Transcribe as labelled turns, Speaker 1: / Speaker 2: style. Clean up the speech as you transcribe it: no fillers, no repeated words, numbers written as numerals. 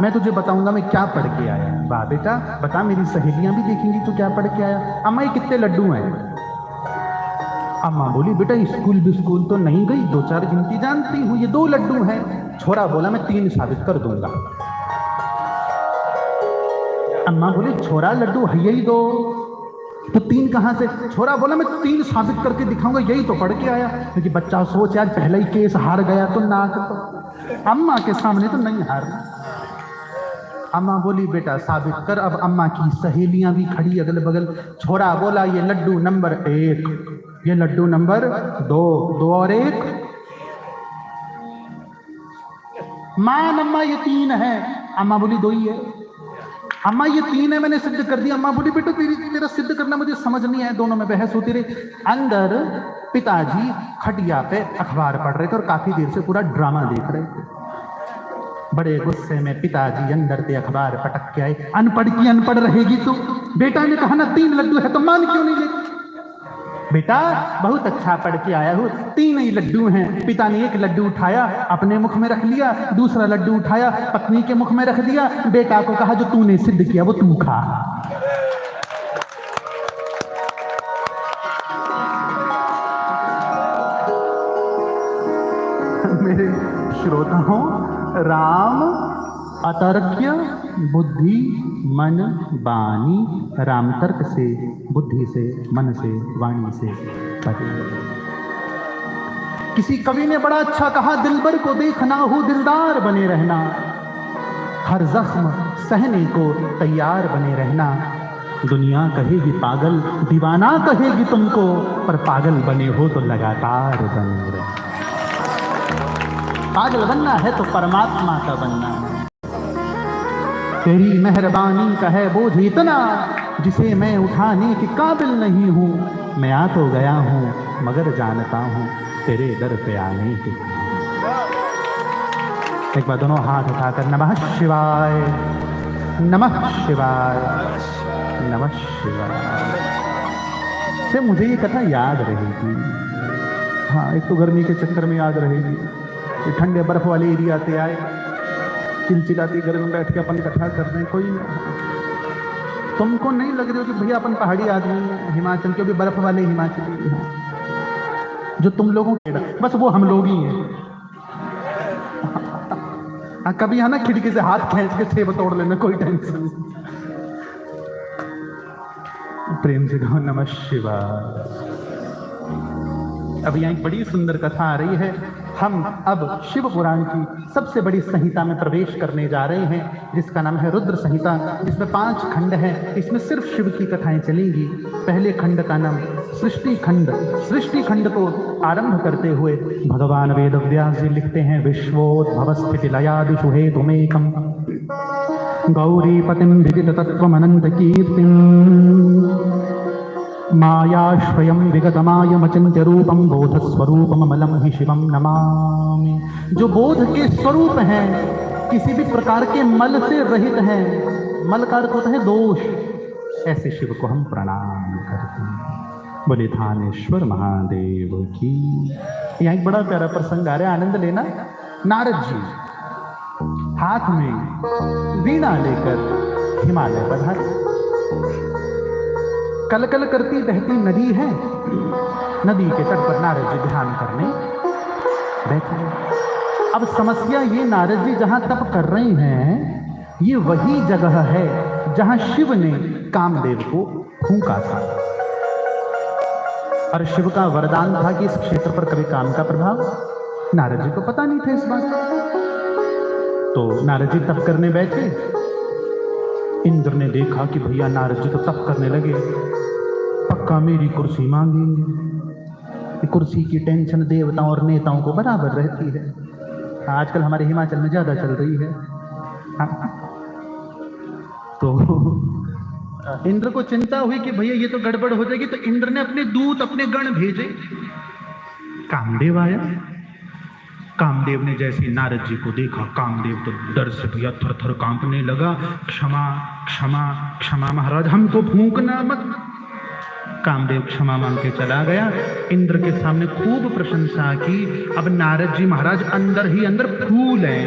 Speaker 1: मैं तुझे बताऊंगा मैं क्या पढ़ के आया। वाह बेटा बता, मेरी सहेलियां भी देखेंगी तू क्या पढ़ के आया। अम्मा ये कितने लड्डू हैं? अम्मा बोली बेटा स्कूल बिस्कूल तो नहीं गई, 2-4 गिनती जानती हूँ, ये 2 लड्डू हैं। छोरा बोला मैं 3 साबित कर दूंगा। अम्मा बोली छोरा लड्डू है यही 2, तो 3 कहां से? छोरा बोला मैं 3 साबित करके दिखाऊंगा, यही तो पढ़ के आया। क्योंकि बच्चा सोच यार पहला ही केस हार गया तो नाक तो अम्मा के सामने तो नहीं हारना। अम्मा बोली बेटा साबित कर। अब अम्मा की सहेलियां भी खड़ी अगल बगल। छोरा बोला ये लड्डू नंबर 1, ये लड्डू नंबर 2, 2 और 1 मान। अम्मा ये 3 है। अम्मा बोली 2 ही है। अम्मा ये 3 है, मैंने सिद्ध कर दिया। अम्मा बोली बेटा तेरा सिद्ध करना मुझे समझ नहीं आया। दोनों में बहस होती रही। अंदर पिताजी खटिया पे अखबार पढ़ रहे थे और काफी देर से पूरा ड्रामा देख रहे थे। बड़े गुस्से में पिताजी अंदर से अखबार पटक के आए। अनपढ़ की अनपढ़ रहेगी तू। बेटा ने कहा ना 3 लड्डू है तो मान क्यों नहीं ले? बेटा बहुत अच्छा पढ़ के आया हूँ, 3 ही लड्डू हैं। पिता ने 1 लड्डू उठाया अपने मुख में रख लिया, दूसरा लड्डू उठाया पत्नी के मुख में रख दिया। बेटा को कहा जो तूने सिद्ध किया वो तू खा। मेरे श्रोताओं, राम अतर्क्य बुद्धि मन वाणी, राम तर्क से बुद्धि से मन से वाणी से परे। किसी कवि ने बड़ा अच्छा कहा, दिलबर को देखना हो दिलदार बने रहना, हर जख्म सहने को तैयार बने रहना। दुनिया कहेगी पागल, दीवाना कहेगी तुमको, पर पागल बने हो तो लगातार बने रहना। पागल बनना है तो परमात्मा का बनना है। तेरी मेहरबानी का है बोझ इतना, जिसे मैं उठाने के काबिल नहीं हूं। मैं आ तो गया हूं मगर जानता हूं तेरे दर पे आने के। एक बार दोनों हाथ उठाकर नमः शिवाय, नमः शिवाय, नमः शिवाय से मुझे ये कथा याद रहेगी। हाँ, एक तो गर्मी के चक्कर में याद रहेगी। ये ठंडे बर्फ वाले एरिया से आए, चिलचिलाती गर्मी में बैठ के अपन कथा कर रहे हैं। कोई तुमको नहीं लग रही हो कि भैया अपन पहाड़ी आदमी हैं, हिमाचल के भी बर्फ वाले हिमाचली हैं जो तुम लोगों के, बस वो हम लोग ही हैं। कभी है ना खिड़की से हाथ खींच के सेब तोड़ लेना, कोई टेंशन नहीं। प्रेम से कहो नमः शिवाय। अब यहाँ एक बड़ी सुंदर कथा आ रही है। हम अब शिव पुराण की सबसे बड़ी संहिता में प्रवेश करने जा रहे हैं, जिसका नाम है रुद्र संहिता। इसमें 5 खंड हैं। इसमें सिर्फ शिव की कथाएं चलेंगी। पहले खंड का नाम सृष्टि खंड। सृष्टि खंड को आरंभ करते हुए भगवान वेद व्यास जी लिखते हैं, विश्वोद्भव स्थिति लयादिषु हेतुमेकम् गौरीपतिं विदित तत्त्वमनंत कीर्तिम् मायाश्वयं विगतमायमचिन्त्य रूपं बोधस्वरूपममलं हि शिवं नमामि। जो बोध के स्वरूप हैं, किसी भी प्रकार के मल से रहित हैं, मल का अर्थ होता है दोष, ऐसे शिव को हम प्रणाम करते हैं। बोले थानेश्वर महादेव की। यहाँ एक बड़ा प्यारा प्रसंग आ रहा है, आनंद लेना। नारद जी हाथ में वीणा लेकर हिमालय पधारे। कलकल करती बहती नदी है। नदी के तट पर नारद जी ध्यान करने बैठे। अब समस्या ये, नारद जी जहां तप कर रहे हैं, ये वही जगह है जहां शिव ने कामदेव को फूंका था। और शिव का वरदान था कि इस क्षेत्र पर कभी काम का प्रभाव। नारद जी को पता नहीं था इस बात। तो नारद जी तप करने बैठे। इंद्र ने देखा कि भैया नारद जी तो तप करने लगे, पक्का मेरी कुर्सी मांगेंगे। कुर्सी की टेंशन देवताओं और नेताओं को बराबर रहती है। आजकल हमारे हिमाचल में ज्यादा चल रही है। तो इंद्र को चिंता हुई कि भैया ये तो गड़बड़ हो जाएगी। तो इंद्र ने अपने दूत, अपने गण भेजे। कामदेव आया। कामदेव ने जैसे नारद जी को देखा, कामदेव तो डर से भैया थर थर कांपने लगा। क्षमा क्षमा क्षमा महाराज, हमको फूंकना मत। कामदेव क्षमा मांग के चला गया। इंद्र के सामने खूब प्रशंसा की। अब नारद जी महाराज अंदर ही अंदर फूल हैं।